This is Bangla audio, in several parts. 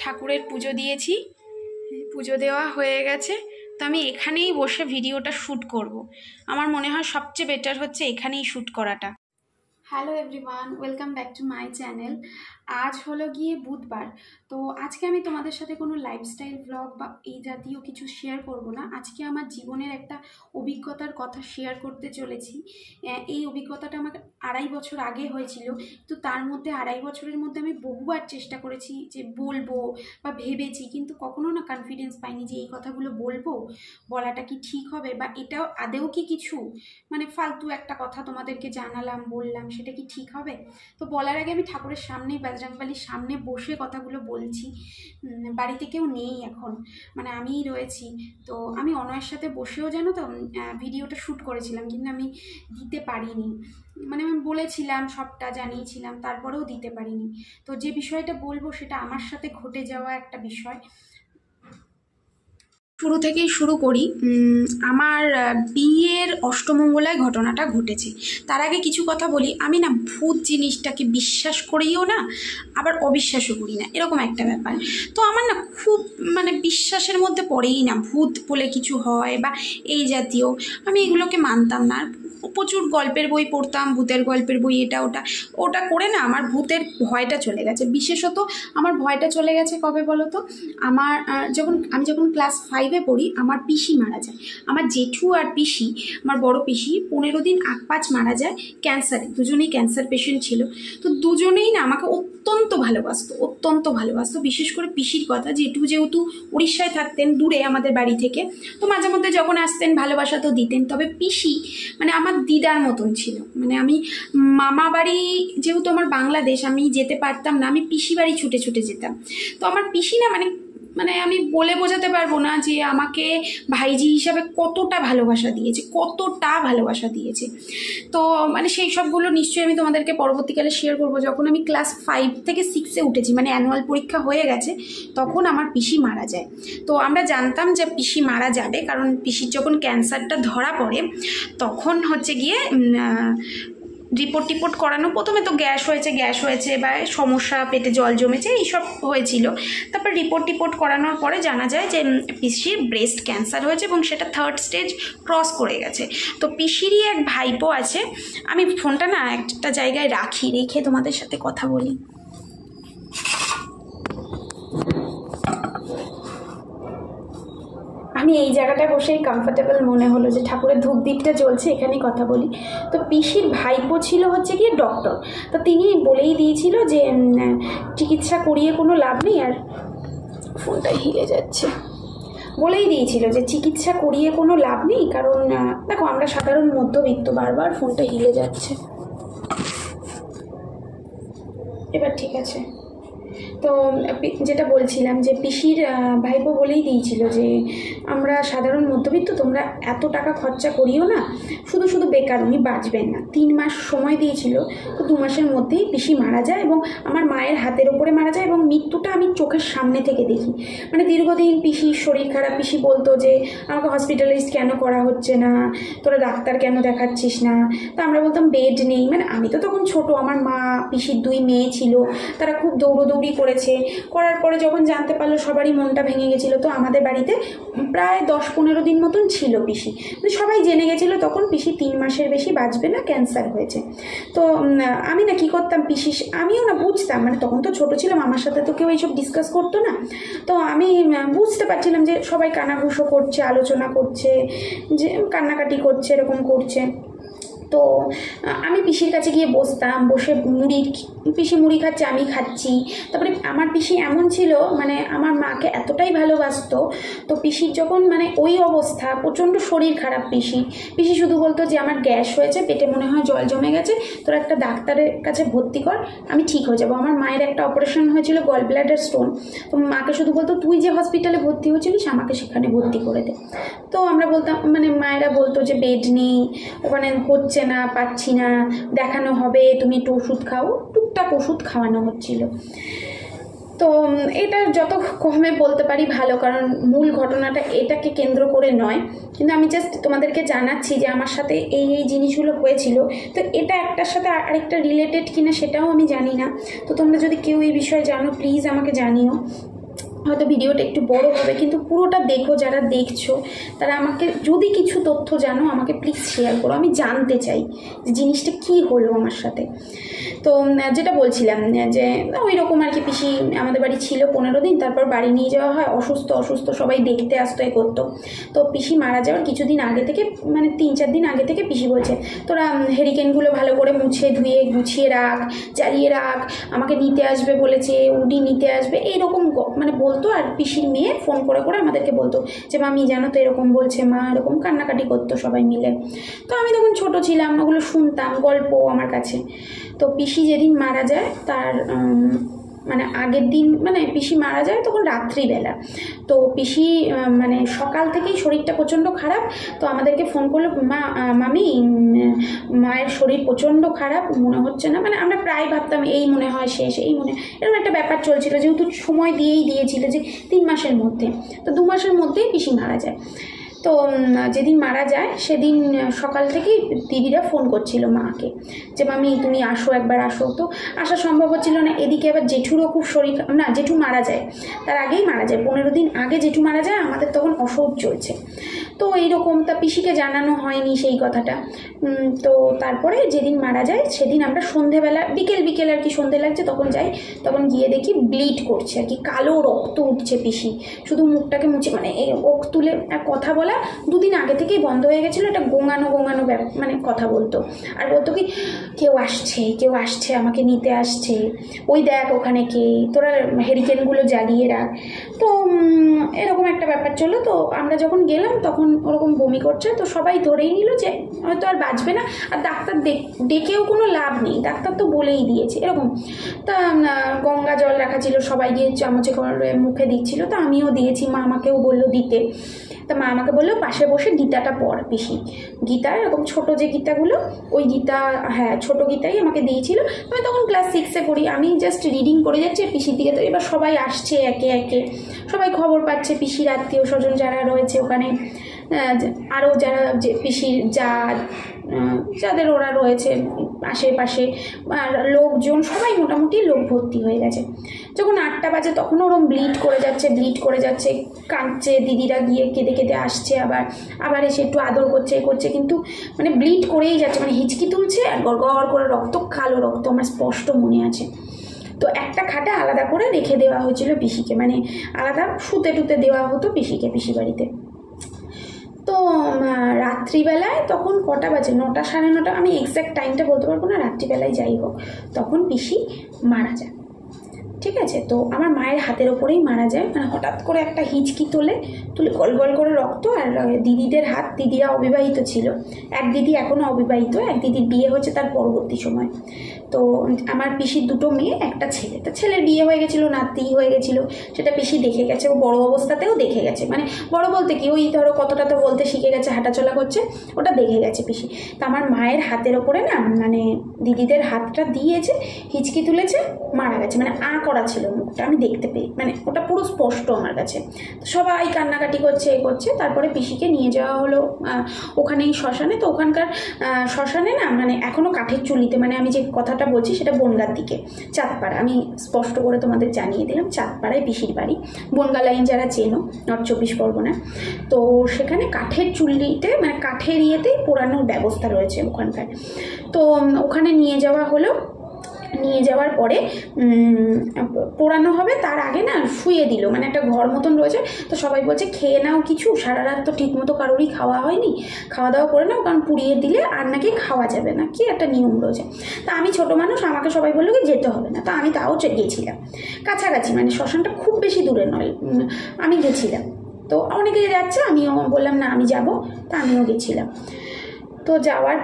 ঠাকুরের পুজো দিয়েছি, পুজো দেওয়া হয়ে গেছে। তো আমি এখানেই বসে ভিডিওটা শ্যুট করব। আমার মনে হয় সবচেয়ে বেটার হচ্ছে এখানেই শ্যুট করাটা। Hello everyone, welcome back to my channel. আজ হলো গিয়ে বুধবার। তো আজকে আমি তোমাদের সাথে কোনো লাইফস্টাইল ব্লগ বা এই জাতীয় কিছু শেয়ার করব না। আজকে আমার জীবনের একটা অভিজ্ঞতার কথা শেয়ার করতে চলেছি। এই অভিজ্ঞতাটা আমার 2.5 বছর আগে হয়েছিল। তো তার মধ্যে 2.5 বছরের মধ্যে আমি বহুবার চেষ্টা করেছি যে বলবো বা ভেবেছি, কিন্তু কখনো না কনফিডেন্স পাইনি যে এই কথাগুলো বলাটা কি ঠিক হবে, বা এটাও আদেও কি কিছু মানে ফালতু একটা কথা তোমাদেরকে জানালাম, বললাম, সেটা কি ঠিক হবে। তো বলার আগে আমি ঠাকুরের সামনে, বজরংবলীর সামনে বসে কথাগুলো বলছি। বাড়িতে কেউ নেই এখন, মানে আমিই রয়েছি। তো আমি অনয়ের সাথে বসেও জানো তো ভিডিওটা শ্যুট করেছিলাম, কিন্তু আমি দিতে পারিনি। মানে আমি বলেছিলাম, সবটা জানিয়েছিলাম, তারপরেও দিতে পারিনি। তো যে বিষয়টা বলবো সেটা আমার সাথে ঘটে যাওয়া একটা বিষয়। শুরু থেকেই শুরু করি। আমার বিয়ের অষ্টমঙ্গলায় ঘটনাটা ঘটেছে। তার আগে কিছু কথা বলি, আমি না ভূত জিনিসটাকে বিশ্বাস করিও না, আবার অবিশ্বাসও করি না, এরকম একটা ব্যাপার। তো আমার না খুব মানে বিশ্বাসের মধ্যে পড়েই না, ভূত বলে কিছু হয় বা এই জাতীয়, আমি এগুলোকে মানতাম না। প্রচুর গল্পের বই পড়তাম, ভূতের গল্পের বই, এটা ওটা করে না আমার ভূতের ভয়টা চলে গেছে। বিশেষত আমার ভয়টা চলে গেছে কবে বলো তো, আমি যখন ক্লাস 5-এ পড়ি, আমার পিসি মারা যায়। আমার জেঠু আর পিসি, আমার বড় পিসি 15 দিন আগ-পাছ মারা যায় ক্যান্সারে। দুজনেই ক্যান্সার পেশেন্ট ছিল। তো দুজনেই না আমাকে অত্যন্ত ভালোবাসতো। বিশেষ করে পিসির কথা, জেঠু যেহেতু উড়িষ্যায় থাকতেন, দূরে আমাদের বাড়ি থেকে, তো মাঝে মধ্যে যখন আসতেন ভালোবাসা তো দিতেন। তবে পিসি মানে আমার দিদার মতন ছিল। মানে আমি মামা বাড়ি, যেহেতু আমার বাংলাদেশ, আমি যেতে পারতাম না, আমি পিসি বাড়ি ছুটে যেতাম। তো আমার পিসি না মানে আমি বলে বোঝাতে পারবো না যে আমাকে ভাইজি হিসাবে কতটা ভালোবাসা দিয়েছে। তো মানে সেই সবগুলো নিশ্চয়ই আমি তোমাদেরকে পরবর্তীকালে শেয়ার করবো। যখন আমি ক্লাস 5 থেকে 6-এ উঠেছি, মানে অ্যানুয়াল পরীক্ষা হয়ে গেছে, তখন আমার পিসি মারা যায়। তো আমরা জানতাম যে পিসি মারা যাবে, কারণ পিসির যখন ক্যান্সারটা ধরা পড়ে তখন হচ্ছে গিয়ে রিপোর্ট করানো, প্রথমে তো গ্যাস হয়েছে বা সমস্যা, পেটে জল জমেছে, এইসব হয়েছিল। তারপর রিপোর্ট করানোর পরে জানা যায় যে পিসির ব্রেস্ট ক্যান্সার হয়েছে এবং সেটা 3rd স্টেজ ক্রস করে গেছে। তো পিসিরই এক ভাইপো আছে। আমি ফোনটা না একটা জায়গায় রেখে তোমাদের সাথে কথা বলি। আমি এই জায়গাটায় বসেই কমফর্টেবল মনে হলো যে ঠাকুরের ধূপ দ্বীপটা জ্বলছে, এখানেই কথা বলি। তো পিসির ভাইপো ছিল হচ্ছে গিয়ে ডক্টর। তো তিনি বলেই দিয়েছিল যে চিকিৎসা করিয়ে কোনো লাভ নেই, আর ফোনটা হিলে যাচ্ছে, বলেই দিয়েছিল যে চিকিৎসা করিয়ে কোনো লাভ নেই, কারণ দেখো আমরা সাধারণ মধ্যবিত্ত। বারবার ফোনটা হিলে যাচ্ছে, এবার ঠিক আছে। তো যেটা বলছিলাম যে পিসির ভাইপো বলেই দিয়েছিল যে আমরা সাধারণ মধ্যবিত্ত, তোমরা এত টাকা খরচা করিও না, শুধু বেকার উনি বাঁচবেন না। 3 মাস সময় দিয়েছিল। তো 2 মাসের মধ্যেই পিসি মারা যায় এবং আমার মায়ের হাতের ওপরে মারা যায়, এবং মৃত্যুটা আমি চোখের সামনে থেকে দেখি। মানে দীর্ঘদিন পিসির শরীর খারাপ, পিসি বলতো যে আমাকে হসপিটালাইজ কেন করা হচ্ছে না, তোরা ডাক্তার কেন দেখাচ্ছিস না। তো আমরা বলতাম বেড নেই। মানে আমি তো তখন ছোট, আমার মা, পিসির 2 মেয়ে ছিল, তারা খুব দৌড়োদৌড়ি করার পরে যখন জানতে পারলো সবারই মনটা ভেঙে গেছিলো। তো আমাদের বাড়িতে প্রায় 10-15 দিন মতন ছিল পিসি। সবাই জেনে গেছিলো তখন পিসি 3 মাসের বেশি বাঁচবে না, ক্যান্সার হয়েছে। তো আমি না কী করতাম, আমিও না বুঝতাম, মানে তখন তো ছোট ছিলাম, আমার সাথে তো কেউ এইসব ডিসকাস করতো না। তো আমি বুঝতে পারছিলাম যে সবাই কানাঘুষো করছে, আলোচনা করছে, যে কান্নাকাটি করছে, এরকম করছে। তো আমি পিসির কাছে গিয়ে বসতাম, বসে পিসি মুড়ি খাচ্ছে, আমি খাচ্ছি। তারপরে আমার পিসি এমন ছিল, মানে আমার মাকে এতটাই ভালোবাসতো। তো পিসির যখন মানে ওই অবস্থা, প্রচণ্ড শরীর খারাপ পিসি শুধু বলতো যে আমার গ্যাস হয়েছে, পেটে মনে হয় জল জমে গেছে, তোর একটা ডাক্তারের কাছে ভর্তি কর, আমি ঠিক হয়ে যাবো। আমার মায়ের একটা অপারেশন হয়েছিল, গল ব্লাডার স্টোন। তো মাকে শুধু বলতো তুই যে হসপিটালে ভর্তি হয়েছিলিস আমাকে সেখানে ভর্তি করে দে। তো আমরা বলতাম, মানে মায়েরা বলতো যে বেড নেই, ওখানে হচ্ছে না, পাচ্ছি না, দেখানো হবে, তুমি একটু ওষুধ খাও। টুকটাক ওষুধ খাওয়ানো হচ্ছিল। তো এটা যত কমে বলতে পারি ভালো, কারণ মূল ঘটনাটা এটাকে কেন্দ্র করে নয়, কিন্তু আমি জাস্ট তোমাদেরকে জানাচ্ছি যে আমার সাথে এই জিনিসগুলো হয়েছিল। তো এটা একটার সাথে আরেকটা রিলেটেড কিনা সেটাও আমি জানি না। তো তোমরা যদি কেউ এই বিষয়ে জানো প্লিজ আমাকে জানিও। হয়তো ভিডিওটা একটু বড় হবে, কিন্তু পুরোটা দেখো, যারা দেখছো তারা আমাকে যদি কিছু তথ্য জানো আমাকে প্লিজ শেয়ার করো, আমি জানতে চাই যে জিনিসটা কী হলো আমার সাথে। তো যেটা বলছিলাম যে ওই রকম আর কি, পিসি আমাদের বাড়ি ছিল 15 দিন, তারপর বাড়ি নিয়ে যাওয়া হয়, অসুস্থ সবাই দেখতে আসতো, এ করতো। তো পিসি মারা যাওয়ার কিছুদিন আগে থেকে, মানে 3-4 দিন আগে থেকে পিসি বলছে তোরা হেরিকেনগুলো ভালো করে মুছে ধুয়ে গুছিয়ে রাখ, জ্বালিয়ে রাখ, আমাকে নিতে আসবে বলেছে, উডি নিতে আসবে, এইরকম মানে বলতো। আর পিসির মেয়ে ফোন করে করে আমাদেরকে বলতো যে মামি জানো তো এরকম বলছে মা, এরকম কান্নাকাটি করতো সবাই মিলে। তো আমি তখন ছোট ছিলাম, ওগুলো শুনতাম, গল্প আমার কাছে। তো পিসি যেদিন মারা যায় তার মানে আগের দিন, মানে পিসি মারা যায় তখন রাত্রিবেলা। তো পিসি মানে সকাল থেকেই শরীরটা প্রচণ্ড খারাপ। তো আমাদেরকে ফোন করলো, মামি মায়ের শরীর প্রচণ্ড খারাপ, মনে হচ্ছে না, মানে আমরা প্রায় ভাবতাম এই মনে হয় শেষ, এই মনে, এরকম একটা ব্যাপার চলছিল, যেহেতু সময় দিয়েছিল যে 3 মাসের মধ্যে। তো 2 মাসের মধ্যেই পিসি মারা যায়। তো যেদিন মারা যায় সেদিন সকাল থেকেই দিদিরা ফোন করছিল মাকে যে মামি তুমি আসো, একবার আসো। তো আসা সম্ভব হচ্ছিল না। এদিকে আবার জেঠুরও খুব শরীর, না জেঠু মারা যায়, তার আগেই মারা যায়, 15 দিন আগে জেঠু মারা যায়, আমাদের তখন অসৌচ চলছে। তো এইরকম, তা পিসিকে জানানো হয়নি সেই কথাটা। তো তারপরে যেদিন মারা যায় সেদিন আমরা সন্ধেবেলা, বিকেল আর কি, সন্ধে লাগছে তখন যাই, তখন গিয়ে দেখি ব্লিড করছে আর কি, কালো রক্ত উঠছে। পিসি শুধু মুখটাকে মুছে, মানে এই ওক তুলে, আর কথা বলা 2 দিন আগে থেকেই বন্ধ হয়ে গেছিলো, এটা গোঙানো মানে কথা বলতো। আর বলতো কি কেউ আসছে আমাকে নিতে আসছে, ওই দেখ ওখানে কে, তোরা হেরিকেনগুলো জ্বালিয়ে রাখ। তো এরকম একটা ব্যাপার চললো। তো আমরা যখন গেলাম তখন ওরকম বমি করছে, তো সবাই ধরেই নিল যে হয়তো আর বাঁচবে না, আর ডাক্তার ডেকেও কোনো লাভ নেই, ডাক্তার তো বলেই দিয়েছে এরকম। তা গঙ্গা জল রাখা ছিল, সবাই গিয়ে চামচে করে মুখে দিচ্ছিল, তো আমিও দিয়েছি, মা আমাকেও বললো দিতে। তা মা আমাকে বললো পাশে বসে গীতাটা পড় পিসি, গীতা এরকম ছোটো যে গীতাগুলো, ওই গীতা, হ্যাঁ ছোটো গীতাই আমাকে দিয়েছিল। আমি তখন ক্লাস 6-এ পড়ি, আমি জাস্ট রিডিং করে যাচ্ছি পিসির দিকে। তো এবার সবাই আসছে একে একে, সবাই খবর পাচ্ছে, পিসির আত্মীয় স্বজন যারা রয়েছে ওখানে, আরও যারা যে পিসির যাদের ওরা রয়েছে আশেপাশে, আর লোকজন সবাই মোটামুটি লোক ভর্তি হয়ে গেছে। যখন 8টা বাজে তখন ওরম ব্লিড করে যাচ্ছে, কাঁদছে, দিদিরা গিয়ে কেঁদে আসছে, আবার এসে একটু আদর করছে, কিন্তু মানে ব্লিড করেই যাচ্ছে, মানে হিচকি তুলছে আর গড় করে রক্ত, কালো রক্ত, আমার স্পষ্ট মনে আছে। তো একটা খাটে আলাদা করে রেখে দেওয়া হয়েছিল পিসিকে, মানে আলাদা শুতে দেওয়া হতো পিসিকে পিসি বাড়িতে। তো রাত্রিবেলায় তখন কটা বাজে, 9টা 9:30, আমি এক্স্যাক্ট টাইমটা বলতে পারবো না, রাত্রিবেলায় যাই হোক, তখন পিসি মারা যায়। ঠিক আছে, তো আমার মায়ের হাতের ওপরেই মারা যায়, মানে হঠাৎ করে একটা হিচকি তুলে গল করে রক্ত। আর দিদিদের হাত, দিদিরা অবিবাহিত ছিল, এক দিদি এখনও অবিবাহিত, এক দিদির বিয়ে হচ্ছে তার পরবর্তী সময়। তো আমার পিসির 2টো মেয়ে, একটা ছেলে, তো ছেলের বিয়ে হয়ে গেছিলো, নাতি হয়ে গেছিলো, সেটা পিসি দেখে গেছে, ও বড় অবস্থাতেও দেখে গেছে, মানে বড় বলতে কি ওই ধরো কতটা তো বলতে শিখে গেছে, হাঁটাচলা করছে, ওটা দেখে গেছে পিসি। তো আমার মায়ের হাতের ওপরে না, মানে দিদিদের হাতটা দিয়েছে, হিচকি তুলেছে, মারা গেছে, মানে করা ছিল মুখটা, আমি দেখতে পেয়ে, মানে ওটা পুরো স্পষ্ট আমার কাছে। তো সবাই কান্নাকাটি করছে। তারপরে পিসিকে নিয়ে যাওয়া হলো ওখানেই শ্মশানে। তো ওখানকার শ্মশানে না, মানে এখনও কাঠের চুল্লিতে, মানে আমি যে কথাটা বলছি সেটা বনগাঁর দিকে, চাঁদপাড়া, আমি স্পষ্ট করে তোমাদের জানিয়ে দিলাম, চাঁদপাড়ায় পিসির বাড়ি, বনগাঁ লাইন যারা চেনো, নর্থ 24 পরগনা। তো সেখানে কাঠের চুল্লিতে, মানে কাঠের ইয়েতেই পোড়ানোর ব্যবস্থা রয়েছে ওখানকার। তো ওখানে নিয়ে যাওয়া হলো, নিয়ে যাওয়ার পরে পোড়ানো হবে, তার আগে না শুয়ে দিল, মানে একটা ঘর মতন রয়েছে। তো সবাই বলছে খেয়ে নাও কিছু, সারা রাত তো ঠিক মতো কারোরই খাওয়া হয়নি, খাওয়া দাওয়া করে নাও, কারণ পুড়িয়ে দিলে আর নাকি খাওয়া যাবে না, কি একটা নিয়ম রয়েছে। তা আমি ছোট মানুষ, আমাকে সবাই বললো কি যেতে হবে না, তো আমি তাও গিয়েছিলাম, কাছাকাছি, মানে শ্মশানটা খুব বেশি দূরে নয়, আমি গেছিলাম। তো অনেকে যাচ্ছে, আমিও বললাম না আমি যাব, তা আমিও গেছিলাম। তো যাওয়ার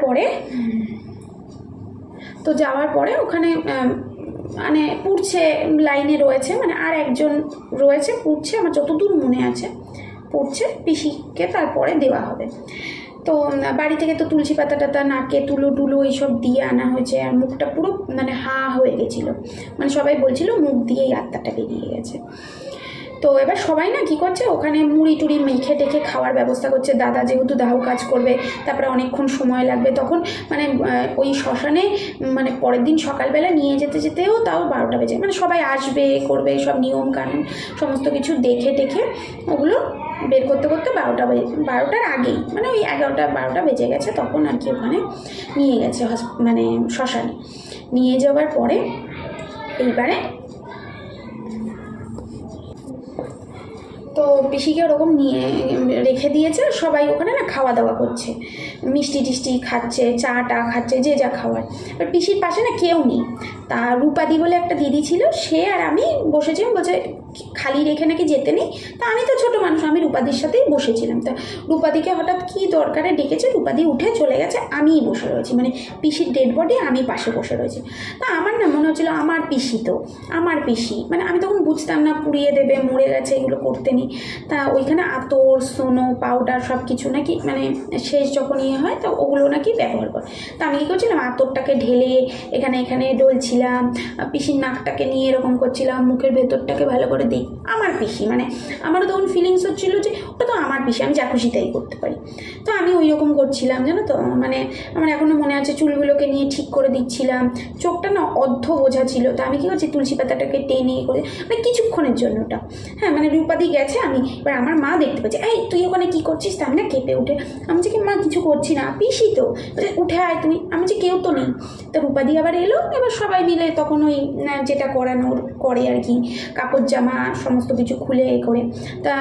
পরে ওখানে মানে পুড়ছে, লাইনে রয়েছে, মানে আর একজন রয়েছে পুড়ছে, আমার যতদূর মনে আছে পুড়ছে, পিসিকে তারপরে দেওয়া হবে। তো বাড়ি থেকে তো তুলসী পাতা নাকে তুলো এইসব দিয়ে আনা হয়েছে, আর মুখটা পুরো মানে হয়ে গেছিলো, মানে সবাই বলছিল মুখ দিয়েই আত্মাটা বেরিয়ে গেছে। তো তো এবার সবাই না কী করছে, ওখানে মুড়ি টুড়ি মেখে টেখে খাওয়ার ব্যবস্থা করছে। দাদা যেহেতু দাহ কাজ করবে, তারপরে অনেকক্ষণ সময় লাগবে, তখন মানে ওই শ্মশানে মানে পরের দিন সকালবেলা নিয়ে যেতে যেতেও তাও 12টা বেজে, মানে সবাই আসবে করবে, সব নিয়ম কানুন সমস্ত কিছু দেখে টেখে ওগুলো বের করতে করতে 12টার আগেই, মানে ওই 11টা 12টা বেজে গেছে, তখন আর কি ওখানে নিয়ে গেছে মানে শ্মশানে। নিয়ে যাওয়ার পরে এইবারে তো পিসিকে ওরকম নিয়ে রেখে দিয়েছে, সবাই ওখানে না খাওয়া দাওয়া করছে, মিষ্টি টিষ্টি খাচ্ছে, চা টা খাচ্ছে, যে যা খাওয়ার। এবার পিসির পাশে না কেউ নেই, তা রূপাদি বলে একটা দিদি ছিল, সে আর আমি বসেছিলাম, বলছে খালি রেখে নাকি যেতে নেই। তা আমি তো ছোটো মানুষ, আমি রূপাদির সাথেই বসেছিলাম। তা রূপাদিকে হঠাৎ কী দরকারে ডেকেছে, রূপাদি উঠে চলে গেছে, আমিই বসে রয়েছি, মানে পিসির ডেড বডি আমি পাশে বসে রয়েছি। তা আমার না মনে হচ্ছিলো আমার পিসি, তো আমার পিসি, মানে আমি তখন বুঝতাম না, পুড়িয়ে দেবে, মরে গেছে, এগুলো করতে নেই। তা ওইখানে আতর, সোনো, পাউডার সব কিছু নাকি মানে শেষ যখন ইয়ে হয় তো ওগুলো নাকি ব্যবহার করে। তা আমি কী করছিলাম, আতরটাকে ঢেলে এখানে এখানে ডলছিলাম, পিসির নাকটাকে নিয়ে এরকম করছিলাম, মুখের ভেতরটাকে ভালো করে দিই। আমার পিসি, মানে আমারও তখন ফিলিংস হচ্ছিলো যে ওটা তো আমার পিসি, আমি যা খুশি তাই করতে পারি। তো আমি ওই রকম করছিলাম, জানো তো, মানে আমার এখনও মনে আছে চুলগুলোকে নিয়ে ঠিক করে দিচ্ছিলাম, চোখটা না অর্ধ বোঝা ছিল। তো আমি কী করছি, তুলসী পাতাটাকে টেনে করে, মানে কিছুক্ষণের জন্য ওটা, হ্যাঁ, মানে রূপাদি গেছে, আমি এবার আমার মা দেখতে পাচ্ছি, এই তুই ওখানে কী করছিস? তা আমি না কেঁপে উঠে, আমি যে কি মা কিছু করছি না, পিসি তো, উঠে আয় তুই, আমি যে কেউ তো নেই। তো রূপাদি আবার এলো, এবার সবাই মিলে তখন ওই যেটা করানোর করে আর কি, কাপড় জামা সমস্ত কিছু খুলে করে। তা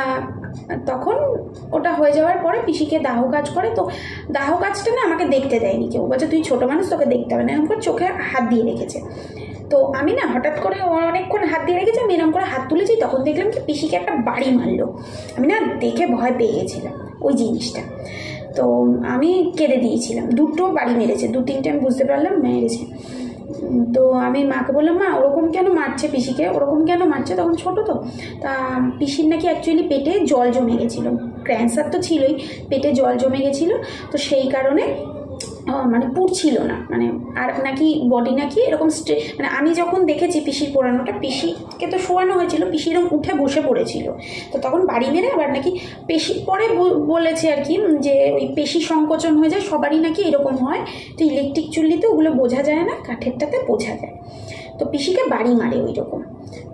তখন ওটা হয়ে যাওয়ার পরে পিসিকে দাহ কাজ করে। তো দাহ কাজটা না আমাকে দেখতে দেয়নি কেউ, বলছে তুই ছোটো মানুষ, তোকে দেখতে হবে না, এরকম করে চোখে হাত দিয়ে রেখেছে। তো আমি না হঠাৎ করে অনেকক্ষণ হাত দিয়ে রেখেছি, আমি এরকম করে হাত তুলেছি, তখন দেখলাম কি পিসিকে একটা বাড়ি মারলো। আমি না দেখে ভয় পেয়ে গেছিলাম ওই জিনিসটা, তো আমি কেঁদে দিয়েছিলাম। দুটো বাড়ি মেরেছে, 2-3টে আমি বুঝতে পারলাম মেরেছে। তো আমি মাকে বললাম, মা ওরকম কেন মারছে পিসিকে, ওরকম কেন মারছে, তখন ছোটো তো। তা পিসির নাকি অ্যাকচুয়ালি পেটে জল জমে গেছিলো, ক্যান্সার তো ছিলই, পেটে জল জমে গেছিলো, তো সেই কারণে মানে পুড়ছিল না, মানে আর নাকি বডি নাকি এরকম মানে আমি যখন দেখেছি পিসির পোড়ানোটা, পিসিকে তো শোয়ানো হয়েছিল, পিসি এরকম উঠে বসে পড়েছিল। তো তখন বাড়ি মেরে আবার নাকি পেশি পরে বলেছে আর কি, যে ওই পেশি সংকোচন হয়ে যায়, সবারই নাকি এরকম হয়। তো ইলেকট্রিক চুল্লিতে ওগুলো বোঝা যায় না, কাঠেরটাতে বোঝা যায়। তো পিসিকে বাড়ি মারে ওই রকম,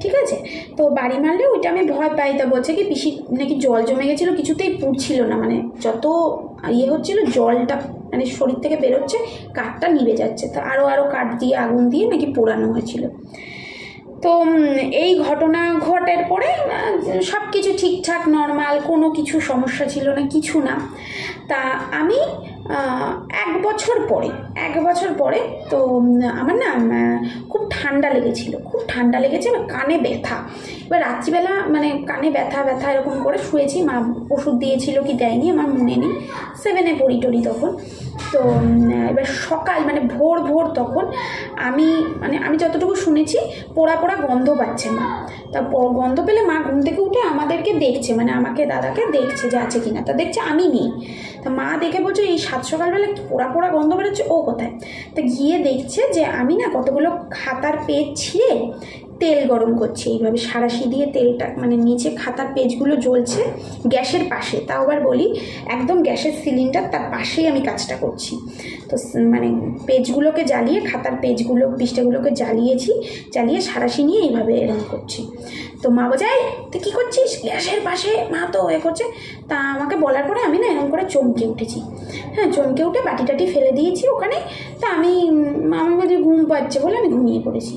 ঠিক আছে। তো বাড়ি মারলে ওইটা আমি ভয় পাই। তা বলছে কি পিসি নাকি জল জমে গেছিলো, কিছুতেই পুড়ছিল না, মানে যত ইয়ে হচ্ছিলো জলটা মানে শরীর থেকে বেরোচ্ছে, কাঠটা নিভে যাচ্ছে, তো আরও কাঠ দিয়ে আগুন দিয়ে নাকি পোড়ানো হয়েছিল। তো এই ঘটনা ঘটার পরে সব কিছু ঠিকঠাক নর্মাল, কোনো কিছু সমস্যা ছিল না, কিছু না। তা আমি 1 বছর পরে তো আমার না খুব ঠান্ডা লেগেছিল, খুব ঠান্ডা লেগেছে, আমার কানে ব্যথা। এবার রাত্রিবেলা মানে কানে ব্যথা এরকম করে শুয়েছি, মা ওষুধ দিয়েছিল কি দেয়নি আমার মনে নেই, 7-এ পড়ি তখন। তো এবার সকাল মানে ভোর তখন আমি যতটুকু শুনেছি পোড়া গন্ধ পাচ্ছে মা। তা গন্ধ পেলে মা ঘুম থেকে উঠে আমাদেরকে দেখছে, মানে আমাকে দাদাকে দেখছে যে আছে কিনা। তা দেখছে আমি নেই। তা মা দেখে বলছে এই 7 সকালবেলা পোড়া গন্ধ বেরোচ্ছে, ও কোথায়? তা গিয়ে দেখছে যে আমি না কতগুলো খাতার পেজ ছিঁড়ে তেল গরম করছি, এইভাবে সাঁড়াশি দিয়ে তেলটা মানে নিচে খাতার পেজগুলো জ্বলছে গ্যাসের পাশে, তাও আবার বলি একদম গ্যাসের সিলিন্ডার তার পাশেই আমি কাজটা করছি। তো মানে পেজগুলোকে জ্বালিয়ে, খাতার পৃষ্ঠাগুলোকে জ্বালিয়ে সাঁড়াশি নিয়ে এইভাবে এরকম করছি। তো মা বলছে এই তুই কী করছিস গ্যাসের পাশে? মা তো করছে। তা আমাকে বলার পরে আমি না এরকম করে চমকে উঠেছি, হ্যাঁ চমকে উঠে বাটি টাটি ফেলে দিয়েছি ওখানে। তা আমি বলছি ঘুম পাচ্ছে বলে আমি ঘুমিয়ে পড়েছি।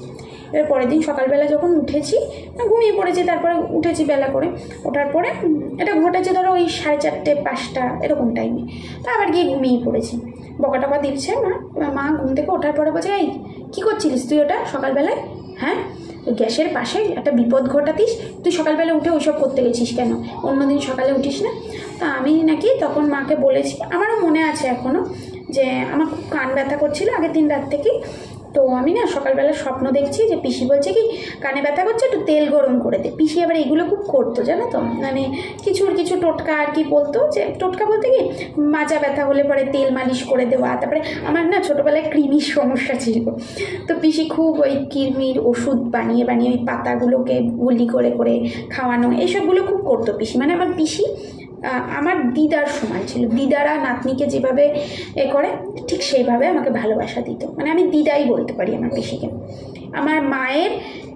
এবার পরের দিন সকালবেলা যখন উঠেছি, ঘুমিয়ে পড়েছি, তারপরে উঠেছি বেলা করে। ওঠার পরে এটা ঘটেছে ধরো ওই 4:30-5টা এরকম টাইমে। তা আবার গিয়ে ঘুমিয়ে পড়েছি, বকা দিচ্ছে মা ঘুম থেকে ওঠার পরে বলছে এই কী করছিলিস তুই ওটা সকালবেলায়? হ্যাঁ গ্যাসের পাশে একটা বিপদ ঘটাতিস, তুই সকালবেলা উঠে ওইসব করতে গেছিস কেন? অন্যদিন সকালে উঠিস না? তা আমি নাকি তখন মাকে বলেছি, আমারও মনে আছে এখনও, যে আমার খুব কান ব্যথা করছিল আগের দিন রাত থেকেই। তো আমি না সকালবেলা স্বপ্ন দেখছি যে পিসি বলছে কি কানে ব্যথা করছে, একটু তেল গরম করে দে। পিসি আবার এইগুলো খুব করতো জানো তো, মানে কিছু টোটকা আর কি বলতো, যে টোটকা বলতে কি মাজা ব্যথা হলে পরে তেল মালিশ করে দেওয়া। তারপরে আমার না ছোটোবেলায় কৃমির সমস্যা ছিল, তো পিসি খুব ওই কৃমির ওষুধ বানিয়ে বানিয়ে ওই পাতাগুলোকে গুলি করে করে খাওয়ানো, এইসবগুলো খুব করতো পিসি। মানে আমার পিসি আমার দিদার সমান ছিল। দিদারা নাতনিকে যেভাবে করে ঠিক সেইভাবে আমাকে ভালোবাসা দিত, মানে আমি দিদাই বলতে পারি আমার পিসিকে। আমার মায়ের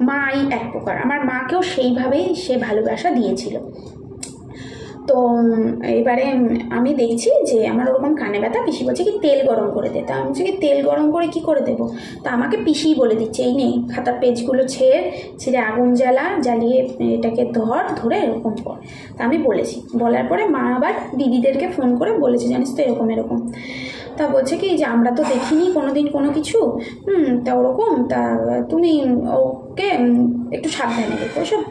মাই এক প্রকার, আমার মাকেও সেইভাবেই সে ভালোবাসা দিয়েছিল। তো এবারে আমি দেখছি যে আমার ওরকম কানে ব্যথা, পিসি বলছে কি তেল গরম করে দে। তা আমি বলছি কি তেল গরম করে কি করে দেবো? তা আমাকে পিসিই বলে দিচ্ছে এই নেই খাতার পেজগুলো ছেড়ে আগুন জ্বালিয়ে এটাকে ধরে এরকম কর। তা আমি বলেছি, বলার পরে মা আবার দিদিদেরকে ফোন করে বলেছে জানিস তো এরকম। তা বলছে কি যে আমরা তো দেখিনি কোনোদিন কোনো কিছু, তা ওরকম, তা তুমি ওকে একটু সাবধানে দেখো। ওসব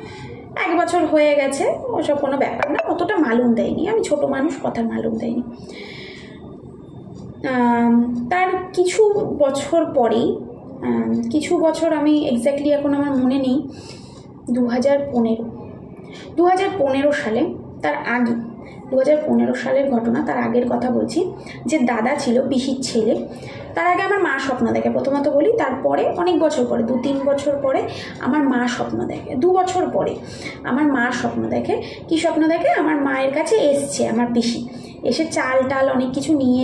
1 বছর হয়ে গেছে, ওসব কোনো ব্যাপার না, অতটা মালুম দেয়নি, আমি ছোট মানুষ, কথা মালুম দেয়নি। তার কিছু বছর আমি এক্স্যাক্টলি এখন আমার মনে নেই, 2015 সালে, তার আগে 2015 সালের ঘটনা, তার আগের কথা বলছি। যে দাদা ছিল পিসির ছেলে, তার আগে আমার মা স্বপ্ন দেখে, প্রথমত বলি। তারপরে অনেক বছর পরে, 2-3 বছর পরে আমার মা স্বপ্ন দেখে। 2 বছর পরে আমার মা স্বপ্ন দেখে। কি স্বপ্ন দেখে? আমার মায়ের কাছে এসছে আমার পিসি, এসে চাল টাল অনেক কিছু নিয়ে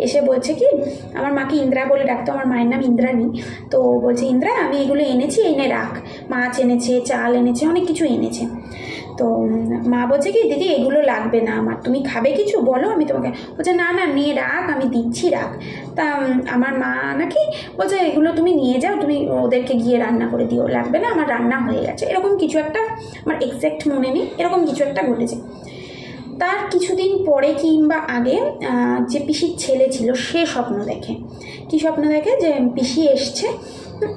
এসে বলছে কি, আমার মাকে ইন্দ্রা বলে ডাকতো, আমার মায়ের নাম ইন্দ্রাণী। তো বলছে ইন্দ্রা আমি এগুলো এনেছি, এনে রাখ। মাছ এনেছে, চাল এনেছে, অনেক কিছু এনেছে। তো মা বলছে কি দিদি এগুলো লাগবে না আমার, তুমি খাবে কিছু বলো আমি তোমাকে। বলছে না নিয়ে রাখ, আমি দিচ্ছি, রাখ। তা আমার মা নাকি বলছে এগুলো তুমি নিয়ে যাও, তুমি ওদেরকে গিয়ে রান্না করে দিও, লাগবে না, আমার রান্না হয়ে গেছে। এরকম কিছু একটা, আমার এক্স্যাক্ট মনে নেই, এরকম কিছু একটা ঘটেছে। তার কিছুদিন পরে কিংবা আগে যে পিসির ছেলে ছিল সে স্বপ্ন দেখে। কি স্বপ্ন দেখে? যে পিসি এসছে,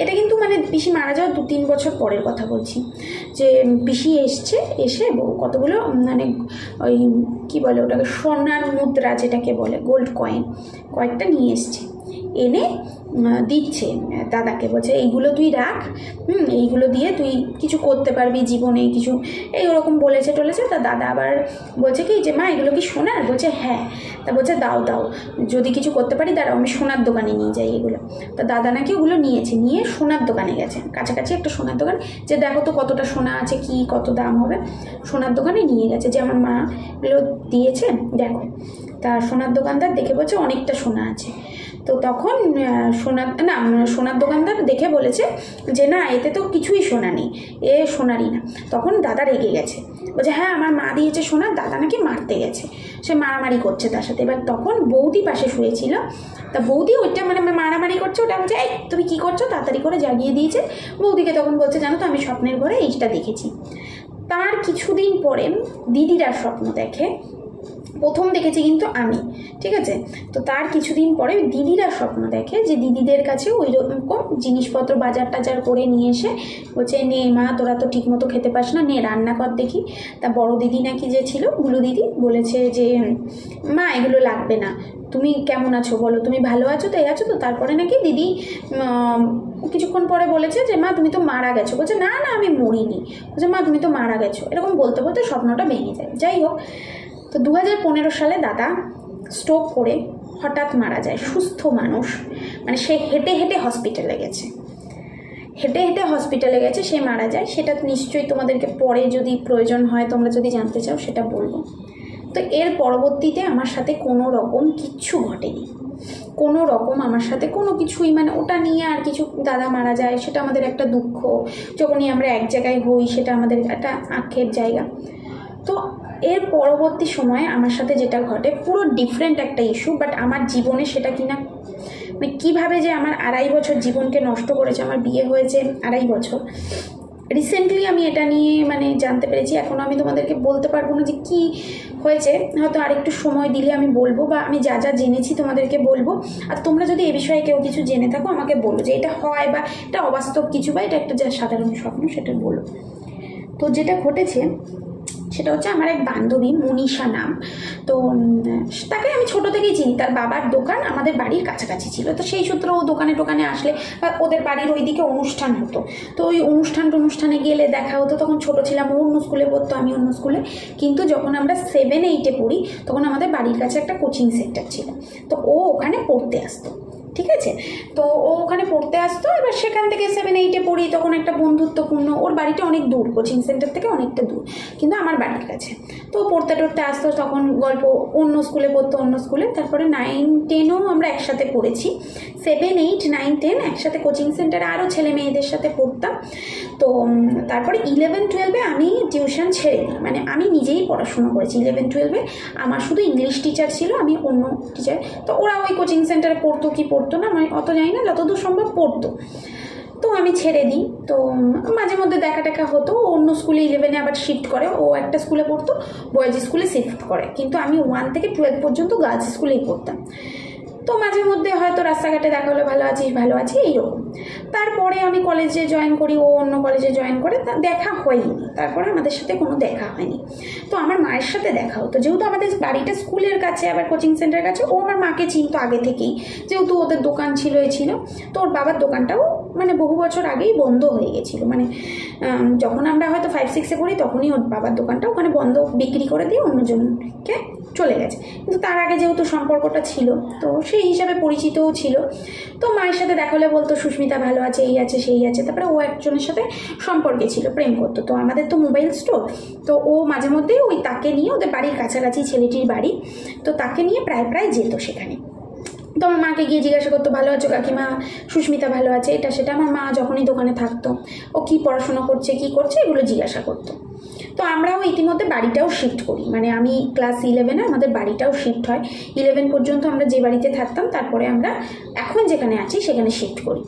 এটা কিন্তু মানে পিসি মারা যাওয়ার 2-3 বছর পরের কথা বলছি, যে পিসি এসে কতগুলো মানে ওই কী বলে ওটাকে, সোনার মুদ্রা যেটাকে বলে, গোল্ড কয়েকটা নিয়ে এসছে, এনে দিচ্ছে দাদাকে। বলছে এইগুলো তুই রাখ, এইগুলো দিয়ে তুই কিছু করতে পারবি জীবনে, কিছু এই ওরকম বলেছে। তা দাদা আবার বলছে কি যে মা এগুলো কি সোনার? বলছে হ্যাঁ। তা বলছে দাও যদি কিছু করতে পারি দাঁড়াও, আমি সোনার দোকানে নিয়ে যাই এগুলো। তা দাদা নাকি ওগুলো নিয়ে সোনার দোকানে গেছে, কাছাকাছি একটা সোনার দোকান, যে দেখো তো কতটা সোনা আছে, কি কত দাম হবে। সোনার দোকানে নিয়ে গেছে, যে আমার মা এগুলো দিয়েছে দেখো। তা সোনার দোকানদার দেখে বলছে অনেকটা সোনা আছে। তো তখন সোনার দোকানদার দেখে বলেছে যে না এতে তো কিছুই সোনা নেই, এ সোনারই না। তখন দাদা রেগে গেছে, বলছে হ্যাঁ আমার মা দিয়েছে সোনা, দাদা নাকি মারতে গেছে, সে মারামারি করছে তার সাথে। এবার তখন বৌদি পাশে শুয়েছিল, তা বৌদি ওইটা মানে মারামারি করছে, ওটা বলছে এই তুমি কী করছো, তাড়াতাড়ি করে জাগিয়ে দিয়েছে। বৌদিকে তখন বলছে জানো তো আমি স্বপ্নের ঘরে এইটা দেখেছি। তার কিছুদিন পরে দিদিরা স্বপ্ন দেখে, প্রথম দেখেছি কিন্তু আমি, ঠিক আছে। তো তার কিছুদিন পরে দিদিরা স্বপ্ন দেখে যে দিদিদের কাছে ওই রকম জিনিসপত্র বাজার টাজার করে নিয়ে এসে বলছে নে মা তোরা তো ঠিক মতো খেতে পাস না, নে রান্না কর দেখি। তা বড় দিদি নাকি যে ছিল গুলু দিদি বলেছে যে মা এগুলো লাগবে না, তুমি কেমন আছো বলো, তুমি ভালো আছো তো, এই আছো তো। তারপরে নাকি দিদি কিছুক্ষণ পরে বলেছে যে মা তুমি তো মারা গেছো। বলছে না আমি মরিনি। বলছে মা তুমি তো মারা গেছো। এরকম বলতে বলতে স্বপ্নটা ভেঙে যায়। যাই হোক, তো 2015 সালে দাদা স্ট্রোক করে হঠাৎ মারা যায়। সুস্থ মানুষ, মানে সে হেঁটে হেঁটে হসপিটালে গেছে, সে মারা যায়। সেটা নিশ্চয়ই তোমাদেরকে পরে যদি প্রয়োজন হয়, তোমরা যদি জানতে চাও সেটা বলবো। তো এর পরবর্তীতে আমার সাথে কোনো রকম কিচ্ছু ঘটেনি, কোনো রকম আমার সাথে কোনো কিছুই, মানে ওটা নিয়ে আর কিছু, দাদা মারা যায় সেটা আমাদের একটা দুঃখ, যখনই আমরা এক জায়গায় হই সেটা আমাদের একটা আক্ষেপ জায়গা। তো এর পরবর্তী সময়ে আমার সাথে যেটা ঘটে পুরো ডিফারেন্ট একটা ইস্যু, বাট আমার জীবনে সেটা কিনা মানে কীভাবে যে আমার 2.5 বছর জীবনকে নষ্ট করেছে। আমার বিয়ে হয়েছে 2.5 বছর, রিসেন্টলি আমি এটা নিয়ে মানে জানতে পেরেছি। এখনও আমি তোমাদেরকে বলতে পারবো না যে কী হয়েছে, হয়তো আরেকটু সময় দিলে আমি বলবো, বা আমি যা যা জেনেছি তোমাদেরকে বলবো। আর তোমরা যদি এ বিষয়ে কেউ কিছু জেনে থাকো আমাকে বলো যে এটা হয় বা এটা অবাস্তব কিছু বা এটা একটা যা সাধারণ স্বপ্ন, সেটা বলো। তো যেটা ঘটেছে সেটা হচ্ছে আমার এক বান্ধবী, মনীষা নাম। তো তাকে আমি ছোটো থেকেই চিনি। তার বাবার দোকান আমাদের বাড়ির কাছাকাছি ছিল, তো সেই সূত্রে ও দোকানে টোকানে আসলে বা ওদের বাড়ির ওইদিকে অনুষ্ঠান হতো, তো ওই অনুষ্ঠানে গেলে দেখা হতো। তখন ছোটো ছিলাম, ও অন্য স্কুলে পড়তো, আমি অন্য স্কুলে। কিন্তু যখন আমরা 7-8-এ পড়ি তখন আমাদের বাড়ির কাছে একটা কোচিং সেন্টার ছিল, তো ও ওখানে পড়তে আসতো। ঠিক আছে, তো ও ওখানে পড়তে আসতো। এবার সেখান থেকে 7-8-এ পড়ি, তখন একটা বন্ধুত্বপূর্ণ, ওর বাড়িটা অনেক দূর, কোচিং সেন্টার থেকে অনেকটা দূর, কিন্তু আমার বাড়ির কাছে। তো পড়তে টড়তে আসতো, তখন গল্প, অন্য স্কুলে পড়তো, অন্য স্কুলে। তারপরে 9-10ও আমরা একসাথে পড়েছি। 7-8-9-10 একসাথে কোচিং সেন্টারে আরও ছেলে মেয়েদের সাথে পড়তাম। তো তারপরে 11-12-এ আমি টিউশন ছেড়ে দিই, মানে আমি নিজেই পড়াশুনো করেছি। 11-12-এ আমার শুধু ইংলিশ টিচার ছিল, আমি অন্য টিচার, তো ওরা ওই কোচিং সেন্টারে পড়তো কি পড়তো না আমি অত জানি না, যতদূর সম্ভব পড়তো। তো আমি ছেড়ে দিই। তো মাঝে মধ্যে দেখা টাকা হতো। অন্য স্কুলে 11-এ আবার শিফট করে, ও একটা স্কুলে পড়তো, বয়েজ স্কুলে শিফট করে, কিন্তু আমি 1 থেকে 12 পর্যন্ত গার্লস স্কুলেই পড়তাম। তো মাঝে মধ্যে হয়তো রাস্তাঘাটে দেখা হলো, ভালো আছি এইরকম। তারপরে আমি কলেজে জয়েন করি, ও অন্য কলেজে জয়েন করে, তা দেখা হয়নি। তারপরে আমাদের সাথে কোনো দেখা হয়নি। তো আমার মায়ের সাথে দেখা হতো, যেহেতু আমাদের বাড়িটা স্কুলের কাছে আবার কোচিং সেন্টারের কাছে। ও আমার মাকে চিনতো আগে থেকেই, যেহেতু ওদের দোকান ছিল তো ওর বাবার দোকানটাও মানে বহু বছর আগেই বন্ধ হয়ে গেছিলো। মানে যখন আমরা হয়তো 5-6-এ পড়ি তখনই ওর বাবার দোকানটা ওখানে বন্ধ, বিক্রি করে দিয়ে অন্যজনকে চলে গেছে। কিন্তু তার আগে যেহেতু সম্পর্কটা ছিল, তো সেই হিসাবে পরিচিতও ছিল। তো মায়ের সাথে দেখা হলে বলতো সুস্মিতা ভালো আছে, এই আছে সেই আছে। তারপরে ও একজনের সাথে সম্পর্কে ছিল, প্রেম করতো। তো আমাদের তো মোবাইল স্টোর, তো ও মাঝে মধ্যে ওই তাকে নিয়ে, ওদের বাড়ির কাছাকাছি ছেলেটির বাড়ি, তো তাকে নিয়ে প্রায় যেত সেখানে। তো আমার মাকে গিয়ে জিজ্ঞাসা করতো, ভালো আছো কাকিমা, সুস্মিতা ভালো আছে, এটা সেটা। আমার মা যখনই দোকানে থাকতো, ও কী পড়াশোনা করছে কী করছে এগুলো জিজ্ঞাসা করতো। তো আমরাও ইতিমধ্যে বাড়িটাও শিফট করি, মানে আমি ক্লাস 11-এ আমাদের বাড়িটাও শিফট হয়। 11 পর্যন্ত আমরা যে বাড়িতে থাকতাম, তারপরে আমরা এখন যেখানে আছি সেখানে শিফট করি।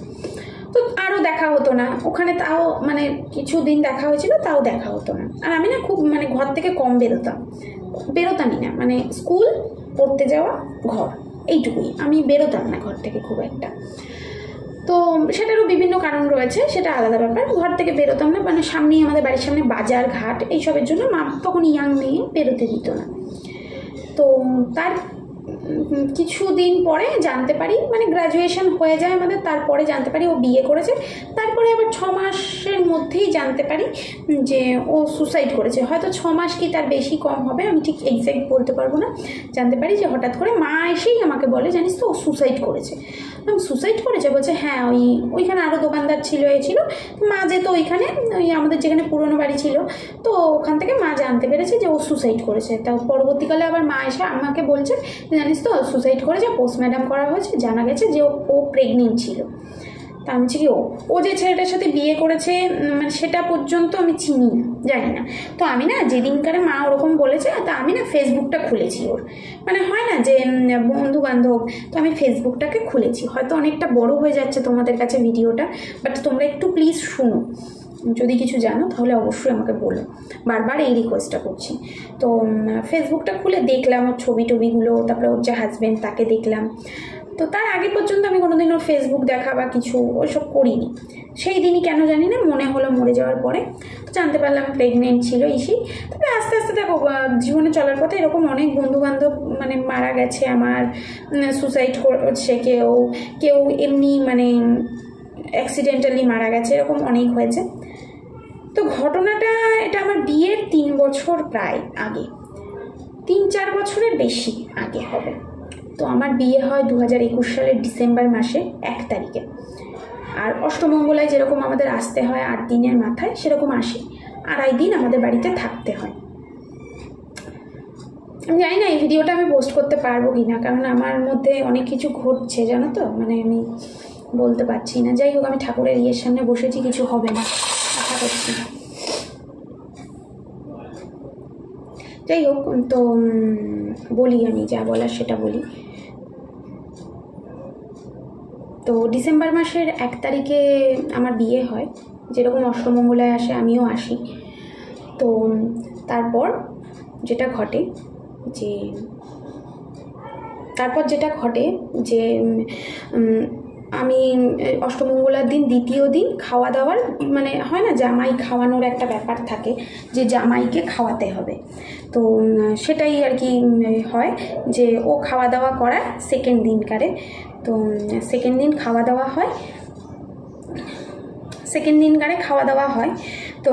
তো আরও দেখা হতো না ওখানে, তাও মানে কিছুদিন দেখা হয়েছিল, তাও দেখা হতো না। আর আমি না খুব মানে ঘর থেকে কম বেরোতামই না, মানে স্কুল, পড়তে যাওয়া, ঘর, এইটুকুই। আমি বেরোতাম না ঘর থেকে খুব একটা। তো সেটারও বিভিন্ন কারণ রয়েছে, সেটা আলাদা ব্যাপার। ঘর থেকে বেরোতাম না, মানে সামনেই আমাদের বাড়ির সামনে বাজার ঘাট, এইসবের জন্য মা তখন ইয়াং মেয়ে বেরোতে দিত না। তো তার কিছুদিন পরে জানতে পারি, মানে গ্র্যাজুয়েশন হয়ে যায় আমাদের, তারপরে জানতে পারি ও বিয়ে করেছে। তারপরে আবার 6 মাসের মধ্যেই জানতে পারি যে ও সুসাইড করেছে। হয়তো 6 মাস কি তার বেশি কম হবে, আমি ঠিক এক্স্যাক্ট বলতে পারবো না। জানতে পারি যে হঠাৎ করে মা এসেই আমাকে বলে, জানিস তো ও সুসাইড করেছে। সুসাইড করেছে? বলছে হ্যাঁ, ওইখানে আরও দোকানদার ছিল, ছিল। মা যেত ওইখানে, ওই আমাদের যেখানে পুরনো বাড়ি ছিল, তো ওখান থেকে মা জানতে পেরেছে যে ও সুসাইড করেছে। তা পরবর্তীকালে আবার মা এসে আমাকে বলছে, জানিস তো সুসাইড করেছে, পোস্টমর্টম করা হয়েছে, জানা গেছে যে ও প্রেগনেন্ট ছিল। তা আমি কি ও যে ছেলেটার সাথে বিয়ে করেছে মানে সেটা পর্যন্ত আমি চিনি না, জানি না। তো আমি না যেদিনকারে মা ওরকম বলেছে, তা আমি না ফেসবুকটা খুলেছি ওর, মানে হয় না যে বন্ধু বান্ধব, তো আমি ফেসবুকটাকে খুলেছি। হয়তো অনেকটা বড় হয়ে যাচ্ছে তোমাদের কাছে ভিডিওটা, বাট তোমরা একটু প্লিজ শুনো, যদি কিছু জানো তাহলে অবশ্যই আমাকে বলো, বারবার এই রিকোয়েস্টটা করছি। তো ফেসবুকটা খুলে দেখলাম ওর ছবি টবিগুলো, তারপরে ওর যে হাজব্যান্ড তাকে দেখলাম। তো তার আগে পর্যন্ত আমি কোনোদিন ওর ফেসবুক দেখা বা কিছু ওইসব করিনি। সেই দিনই কেন জানি না মনে হলো মরে যাওয়ার পরে, তো জানতে পারলাম প্রেগনেন্ট ছিল তারপরে আস্তে আস্তে দেখো জীবনে চলার পথে এরকম অনেক বন্ধুবান্ধব মানে মারা গেছে আমার, সুসাইড করছে কেউ এমনি মানে অ্যাক্সিডেন্টালি মারা গেছে, এরকম অনেক হয়েছে। তো ঘটনাটা এটা আমার বিয়ের 3 বছর প্রায় আগে, 3-4 বছরের বেশি আগে হবে। তো আমার বিয়ে হয় 2021 সালের ডিসেম্বর মাসে 1 তারিখে। আর অষ্টমঙ্গলায় যেরকম আমাদের আসতে হয় 8 দিনের মাথায়, সেরকম আসি, 2.5 দিন আমাদের বাড়িতে থাকতে হয়। আমি জানি না এই ভিডিওটা আমি পোস্ট করতে পারবো কি না, কারণ আমার মধ্যে অনেক কিছু ঘটছে জানো তো, মানে আমি বলতে পারছি না। যাই হোক, আমি ঠাকুরের ইয়ের সামনে বসেছি, কিছু হবে না, আশা করছি। যাই হোক, তো বলি, আমি যা বলার সেটা বলি। তো ডিসেম্বর মাসের 1 তারিখে আমার বিয়ে হয়, যেরকম অষ্টমঙ্গলায় আসে আমিও আসি। তো তারপর যেটা ঘটে যে আমি অষ্টমঙ্গলার দিন দ্বিতীয় দিন খাওয়া দাওয়ার মানে হয় না, জামাই খাওয়ানোর একটা ব্যাপার থাকে যে জামাইকে খাওয়াতে হবে। তো সেটাই আর কি হয় যে ও খাওয়া দাওয়া করায় সেকেন্ড দিনকারে। তো সেকেন্ড দিন খাওয়া দাওয়া হয়, সেকেন্ড দিনকারে খাওয়া দাওয়া হয়। তো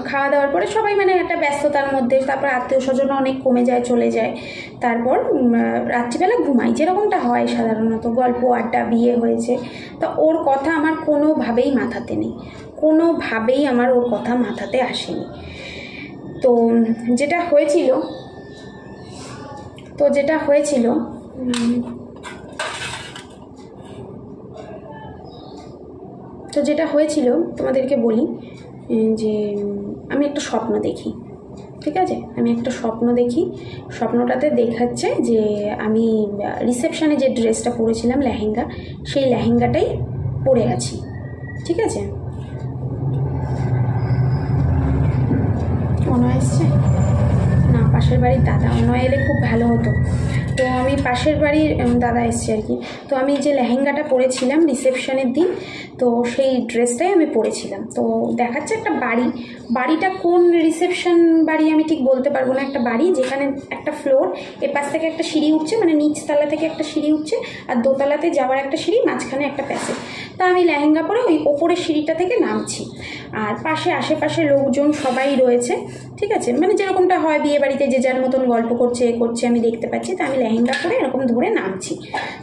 খাওয়া দাওয়ার পরে সবাই মানে একটা ব্যস্ততার মধ্যে, তারপর আত্মীয় স্বজন অনেক কমে যায়, চলে যায়। তারপর রাত্রিবেলা ঘুমাই, যেরকমটা হয় সাধারণত, গল্প আড্ডা, বিয়ে হয়েছে। তো ওর কথা আমার কোনোভাবেই মাথাতে নেই, কোনোভাবেই আমার ওর কথা মাথাতে আসেনি। তো যেটা হয়েছিল তোমাদেরকে বলি যে আমি একটা স্বপ্ন দেখি, ঠিক আছে? আমি একটা স্বপ্ন দেখি, স্বপ্নটাতে দেখাচ্ছে যে আমি রিসেপশনে যে ড্রেসটা পরেছিলাম, লেহেঙ্গা, সেই লেহেঙ্গাটাই পরে আছি, ঠিক আছে? অনয় এসছে না, পাশের বাড়ির দাদা। অনয় এলে খুব ভালো হতো। তো আমি পাশের বাড়ির দাদা এসছে আর কি। তো আমি যে লেহেঙ্গাটা পরেছিলাম রিসেপশনের দিন, তো সেই ড্রেসটাই আমি পরেছিলাম। তো দেখাচ্ছে একটা বাড়িটা কোন রিসেপশন বাড়ি আমি ঠিক বলতে পারবো না। একটা বাড়ি যেখানে একটা ফ্লোর, এপাশ থেকে একটা সিঁড়ি উঠছে, মানে নিচতলা থেকে একটা সিঁড়ি উঠছে, আর দোতলাতে যাওয়ার একটা সিঁড়ি, মাঝখানে একটা প্যাসেজ। তা আমি লেহেঙ্গা পরে ওই ওপরের সিঁড়িটা থেকে নামছি, আর পাশে আশেপাশে লোকজন সবাই রয়েছে, ঠিক আছে? মানে যেরকমটা হয় বিয়ে বাড়িতে, যে যার মতন গল্প করছে আমি দেখতে পাচ্ছি। তা আমি লেহেঙ্গা পরে এরকম ধরে নামছি।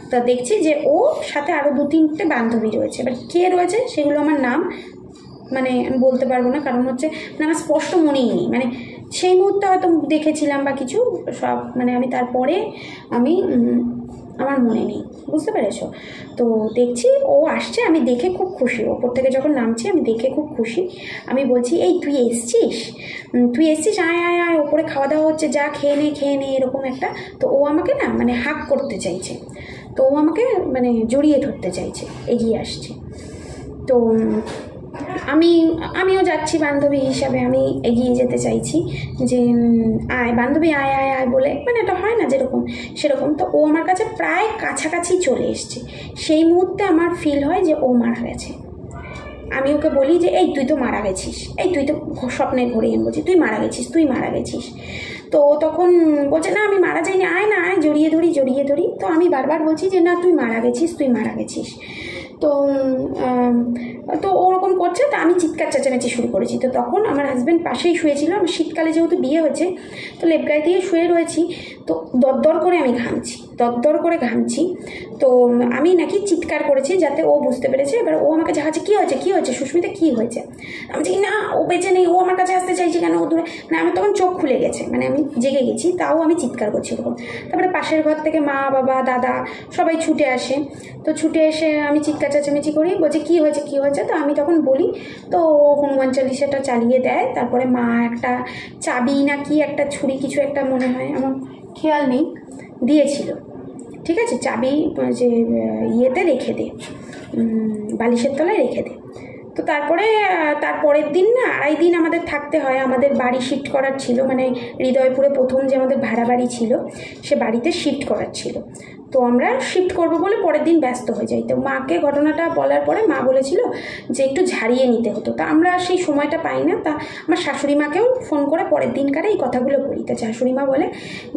তা দেখছি যে ও সাথে আরও 2-3টে বান্ধবী রয়েছে। এবার কে রয়েছে সেগুলো আমার নাম মানে আমি বলতে পারবো না, কারণ হচ্ছে মানে আমার স্পষ্ট মনেই নেই। মানে সেই মুহূর্তে হয়তো দেখেছিলাম বা কিছু, সব মানে আমি তারপরে আমার মনে নেই, বুঝতে পেরেছো? তো দেখছি ও আসছে, আমি দেখে খুব খুশি। ওপর থেকে যখন নামছি আমি দেখে খুব খুশি। আমি বলছি, এই তুই এসছিস, আয় আয় আয়, ওপরে খাওয়া দাওয়া হচ্ছে, যা খেয়ে নে এরকম একটা। তো ও আমাকে না মানে হাক করতে চাইছে, তো ও আমাকে মানে জড়িয়ে ধরতে চাইছে, এগিয়ে আসছে। তো আমিও যাচ্ছি বান্ধবী হিসাবে, আমি এগিয়ে যেতে চাইছি যে আয় বান্ধবী, আয় আয় আয় বলে, মানে এটা হয় না যেরকম সেরকম। তো ও আমার কাছে প্রায় কাছাকাছি চলে এসছে। সেই মুহূর্তে আমার ফিল হয় যে ও মারা গেছে। আমি ওকে বলি যে এই তুই তো মারা গেছিস, এই তুই তো স্বপ্নের ঘরে। আমি বলছি তুই মারা গেছিস। তো তখন বলছে না আমি মারা যাইনি, আয় না আয়, জড়িয়ে ধরি। তো আমি বারবার বলছি যে না তুই মারা গেছিস। তো ওরকম করছে। তো আমি চিৎকার চেঁচামেচি শুরু করেছি। তো তখন আমার হাজব্যান্ড পাশেই শুয়েছিল। আমার শীতকালে যেহেতু বিয়ে হয়েছে, তো লেপ গায়ে দিয়ে শুয়ে রয়েছি। তো দরদর করে ঘামছি। তো আমি নাকি চিৎকার করেছি যাতে ও বুঝতে পেরেছে। এবার ও আমাকে জানাচ্ছে কী হয়েছে সুস্মিতা, কী হয়েছে? আমি বলছি না ও বেঁচে নেই, ও আমার কাছে আসতে চাইছে কেন, ও দূরে। মানে আমার তখন চোখ খুলে গেছে, মানে আমি জেগে গেছি, তাও আমি চিৎকার করছি ওরকম। তারপরে পাশের ঘর থেকে মা, বাবা, দাদা সবাই ছুটে আসে। তো ছুটে এসে আমি চিৎকার চেঁচামেচি করি, বলছে কী হয়েছে। তো আমি তখন বলি, তো ও হনুমান চালিশাটা চালিয়ে দেয়। তারপরে মা একটা চাবি না কি একটা ছুরি কিছু একটা মনে হয়, আমার খেয়াল নেই, দিয়েছিল, ঠিক আছে? চাবি যে ইয়েতে রেখে দে, বালিশের তলায় রেখে দে। তো তারপরের দিন না 2.5 দিন আমাদের থাকতে হয়। আমাদের বাড়ি শিফট করার ছিল, মানে হৃদয়পুরে প্রথম যে আমাদের ভাড়া বাড়ি ছিল, সে বাড়িতে শিফট করার ছিল। তো আমরা শিফট করব বলে পরের দিন ব্যস্ত হয়ে যাই। তো মাকে ঘটনাটা বলার পরে মা বলেছিল যে একটু ঝাড়িয়ে নিতে হতো। তা আমরা সেই সময়টা পাই না। তা আমার শাশুড়ি মাকেও ফোন করে পরের দিনকারে এই কথাগুলো বলি। তা শাশুড়ি মা বলে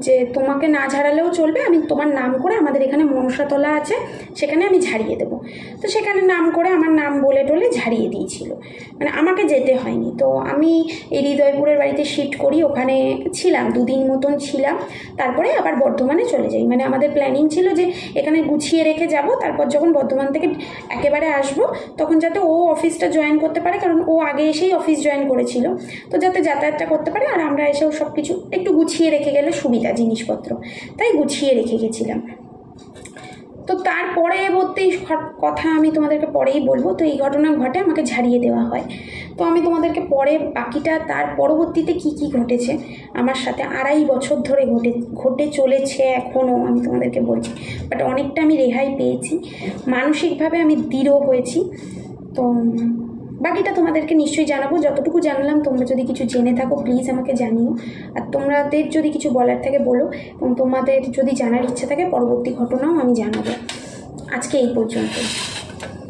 যে তোমাকে না ঝাড়ালেও চলবে, আমি তোমার নাম করে, আমাদের এখানে মনসাতলা আছে, সেখানে আমি ঝাড়িয়ে দেবো। তো সেখানে নাম করে আমার নাম বলে টলে ঝাড়িয়ে দিয়েছিল, মানে আমাকে যেতে হয়নি। তো আমি এই হৃদয়পুরের বাড়িতে শিফট করি, ওখানে ছিলাম 2 দিন মতন ছিলাম। তারপরে আবার বর্ধমানে চলে যাই। মানে আমাদের প্ল্যানিং ছিল যে এখানে গুছিয়ে রেখে যাব, তারপর যখন বর্ধমান থেকে একেবারে আসবো তখন যাতে ও অফিসটা জয়েন করতে পারে, কারণ ও আগে এসেই অফিস জয়েন করেছিল, তো যাতে যাতায়াতটা করতে পারে, আর আমরা এসেও সব কিছু একটু গুছিয়ে রেখে গেলে সুবিধা জিনিসপত্র, তাই গুছিয়ে রেখে গেছিলাম। তো তার পরবর্তী কথা আমি তোমাদেরকে পরেই বলবো। তো এই ঘটনা ঘটে, আমাকে ঝাড়িয়ে দেওয়া হয়। তো আমি তোমাদেরকে পরে বাকিটা, তার পরবর্তীতে কি ঘটেছে আমার সাথে 2.5 বছর ধরে ঘটে চলেছে এখনও, আমি তোমাদেরকে বলছি। বাট অনেকটা আমি রেহাই পেয়েছি, মানসিকভাবে আমি দৃঢ় হয়েছি। তো বাকিটা তোমাদেরকে নিশ্চয়ই জানাবো। যতটুকু জানলাম, তোমরা যদি কিছু জেনে থাকো প্লিজ আমাকে জানিও। আর তোমাদের যদি কিছু বলার থাকে বলো, এবং তোমাদের যদি জানার ইচ্ছে থাকে পরবর্তী ঘটনাও আমি জানাবো। আজকে এই পর্যন্ত।